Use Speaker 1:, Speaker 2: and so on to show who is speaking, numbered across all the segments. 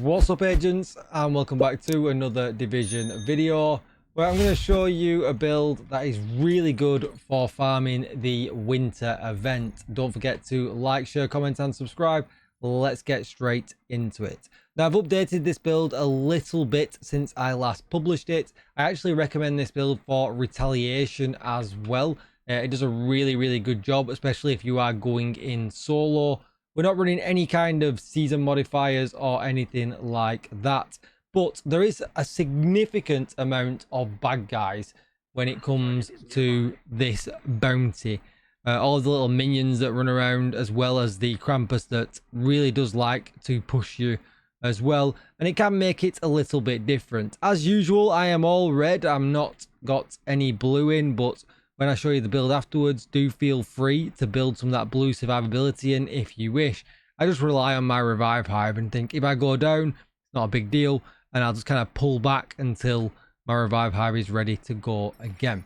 Speaker 1: What's up, agents, and welcome back to another Division video where I'm going to show you a build that is really good for farming the winter event. Don't forget to like, share, comment and subscribe. Let's get straight into it. Now, I've updated this build a little bit since I last published it. I actually recommend this build for retaliation as well. It does a really good job, especially if you are going in solo. We're not running any kind of season modifiers or anything like that, but there is a significant amount of bad guys when it comes to this bounty. All of the little minions that run around, as well as the Krampus that really does like to push you as well, and it can make it a little bit different. As usual, I am all red. I'm not got any blue in, but when I show you the build afterwards, do feel free to build some of that blue survivability in if you wish. I just rely on my revive hive and think if I go down, it's not a big deal, and I'll just kind of pull back until my revive hive is ready to go again.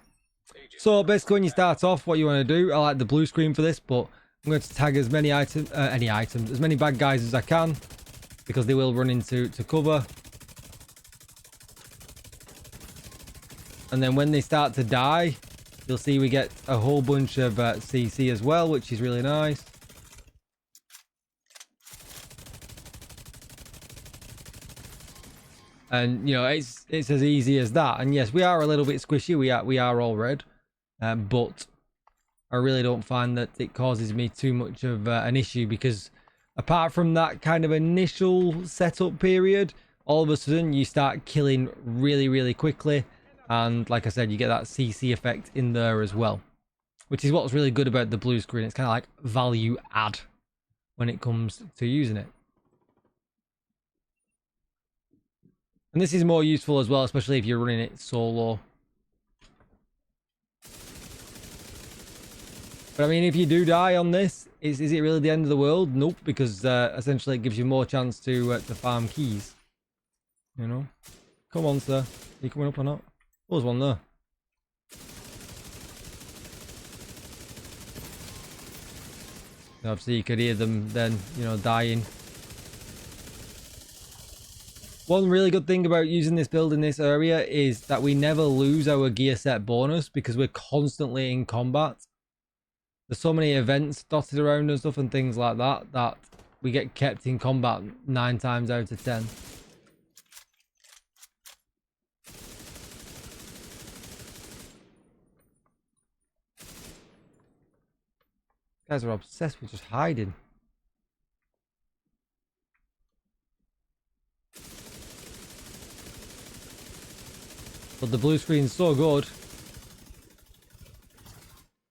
Speaker 1: So basically, when you start off, what you want to do, I like the blue screen for this, but I'm going to tag as many items, as many bad guys as I can, because they will run into cover. And then when they start to die, you'll see we get a whole bunch of CC as well, which is really nice. And you know, it's as easy as that. And yes, we are a little bit squishy. We are all red, but I really don't find that it causes me too much of an issue, because apart from that kind of initial setup period, all of a sudden you start killing really quickly. And like I said, you get that CC effect in there as well, which is what's really good about the blue screen. It's kind of like value add when it comes to using it. And this is more useful as well, especially if you're running it solo. But I mean, if you do die on this, is it really the end of the world? Nope, because essentially it gives you more chance to farm keys. You know? Come on, sir. Are you coming up or not? Oh, there's one there. Obviously, you could hear them then, you know, dying. One really good thing about using this build in this area is that we never lose our gear set bonus, because we're constantly in combat. There's so many events dotted around and stuff and things like that, that we get kept in combat 9 times out of 10. Guys are obsessed with just hiding. But the blue screen's so good.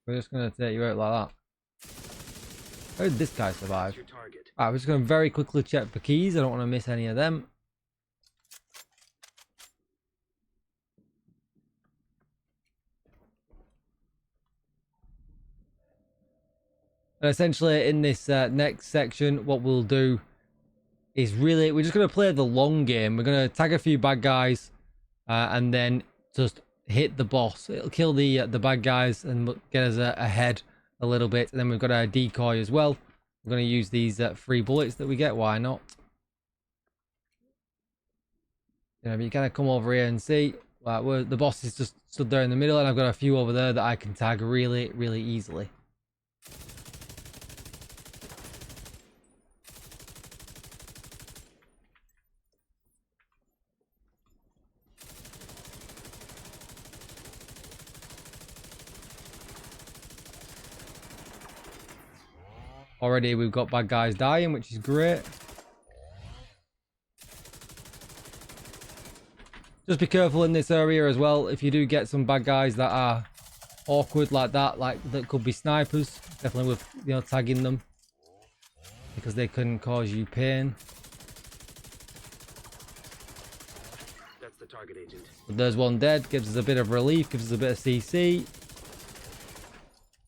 Speaker 1: We're just going to take you out like that. How did this guy survive? Alright, we're just going to very quickly check for keys. I don't want to miss any of them. And essentially in this next section, what we'll do is we're just going to play the long game. We're going to tag a few bad guys and then just hit the boss. It'll kill the bad guys and get us ahead a little bit. And then we've got our decoy as well. We're going to use these free bullets that we get. Why not? You know, you kind of come over here and see, the boss is just stood there in the middle, and I've got a few over there that I can tag really easily. Already we've got bad guys dying, which is great. Just be careful in this area as well. If you do get some bad guys that are awkward like that could be snipers, definitely with, you know, tagging them, because they can cause you pain.
Speaker 2: That's the target agent.
Speaker 1: But there's one dead, gives us a bit of relief, gives us a bit of CC.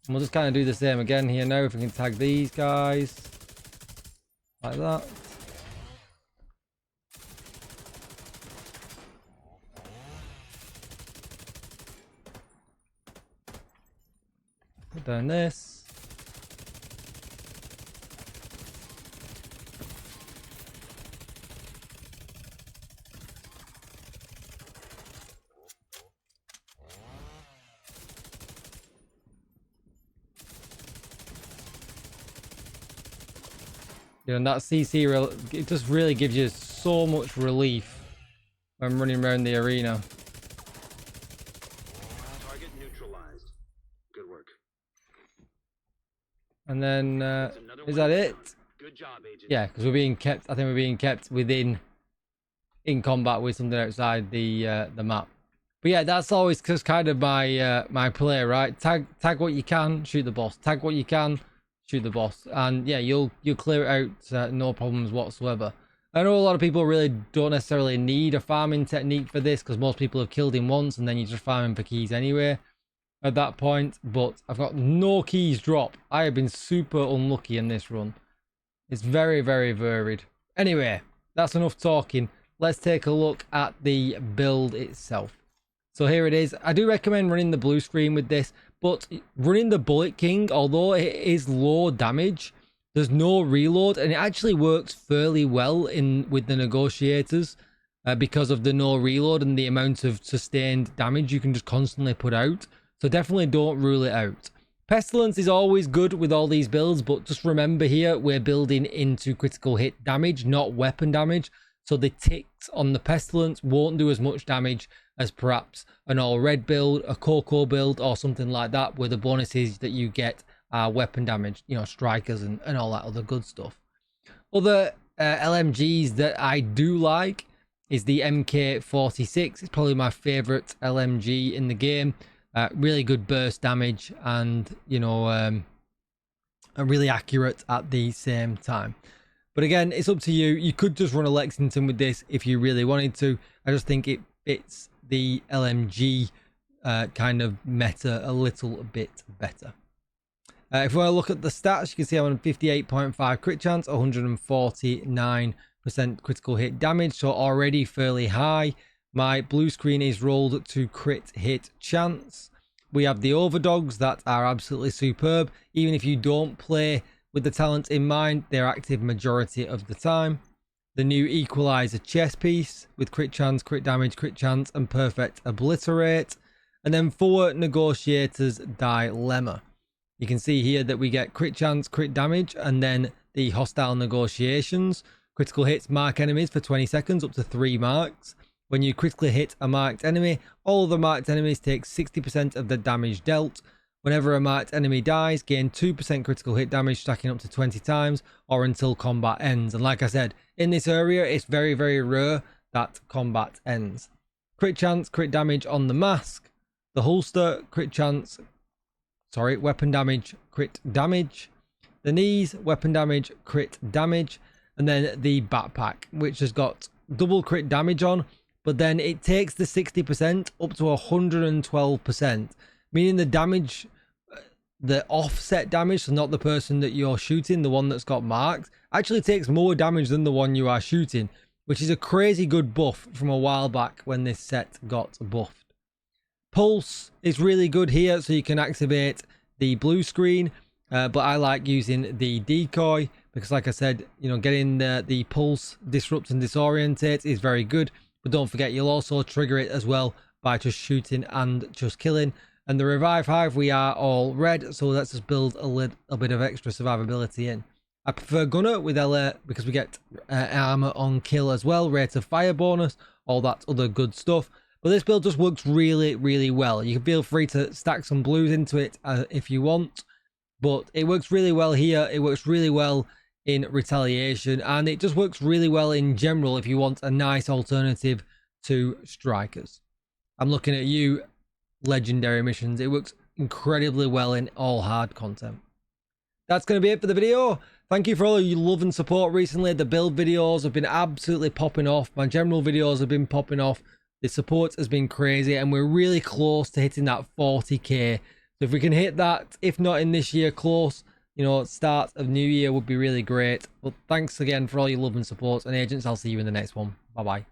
Speaker 1: And we'll just kind of do the same again here now. If we can tag these guys like that. Put down this. You know, and that CC, it just really gives you so much relief when running around the arena.
Speaker 2: Target neutralized. Good work.
Speaker 1: And then,
Speaker 2: That's another
Speaker 1: is
Speaker 2: one
Speaker 1: that it?
Speaker 2: down. Good job, Agent.
Speaker 1: Yeah, because we're being kept, I think we're being kept in combat with something outside the map. But yeah, that's always just kind of my my play, right? Tag what you can, shoot the boss. Tag what you can, shoot the boss, and yeah, you'll clear it out, no problems whatsoever. I know a lot of people really don't necessarily need a farming technique for this because most people have killed him once and then you're just farming for keys anyway at that point. But I've got no keys drop. I have been super unlucky in this run. It's very, very varied. Anyway, that's enough talking. Let's take a look at the build itself. So here it is. I do recommend running the blue screen with this, but running the Bullet King, although it is low damage, there's no reload, and it actually works fairly well with the negotiators because of the no reload and the amount of sustained damage you can just constantly put out. So definitely don't rule it out. Pestilence is always good with all these builds, but just remember here, we're building into critical hit damage, not weapon damage. So the ticks on the Pestilence won't do as much damage as perhaps an all red build, a Coco build, or something like that, where the bonuses that you get are weapon damage, you know, strikers and all that other good stuff. Other LMGs that I do like is the MK46. It's probably my favorite LMG in the game. Really good burst damage and, you know, really accurate at the same time. But again, it's up to you. You could just run a Lexington with this if you really wanted to. I just think it fits the LMG kind of meta a little bit better. If we want to look at the stats, you can see I'm on 58.5 crit chance, 149% critical hit damage, so already fairly high. My blue screen is rolled to crit hit chance. We have the overdogs that are absolutely superb. Even if you don't play with the talent in mind, they're active majority of the time. The new equalizer chest piece with crit chance, crit damage, crit chance, and perfect obliterate. And then 4 negotiators dilemma. You can see here that we get crit chance, crit damage, and then the hostile negotiations. Critical hits mark enemies for 20 seconds, up to 3 marks. When you critically hit a marked enemy, all of the marked enemies take 60% of the damage dealt. Whenever a marked enemy dies, gain 2% critical hit damage, stacking up to 20 times, or until combat ends. And like I said, in this area, it's very, very rare that combat ends. Crit chance, crit damage on the mask. The holster, crit chance, weapon damage, crit damage. The knees, weapon damage, crit damage. And then the backpack, which has got double crit damage on, but then it takes the 60% up to 112%, meaning the damage, the offset damage, so not the person that you're shooting, the one that's got marked, actually takes more damage than the one you are shooting, which is a crazy good buff from a while back when this set got buffed. Pulse is really good here, so you can activate the blue screen, but I like using the decoy because, like I said, you know, getting the pulse disrupt and disorientate is very good. But don't forget, you'll also trigger it as well by just shooting and just killing. And the revive hive, we are all red, so let's just build a little bit of extra survivability in. I prefer gunner with LA because we get armor on kill as well, rate of fire bonus, all that other good stuff. But this build just works really, really well. You can feel free to stack some blues into it if you want. But it works really well here. It works really well in retaliation. And it just works really well in general if you want a nice alternative to strikers. I'm looking at you, legendary missions. It works incredibly well in all hard content. That's going to be it for the video. Thank you for all your love and support recently. The build videos have been absolutely popping off. My general videos have been popping off. The support has been crazy, and we're really close to hitting that 40k. So if we can hit that, if not in this year, close, you know, start of new year would be really great. But thanks again for all your love and support. And agents, I'll see you in the next one. Bye bye.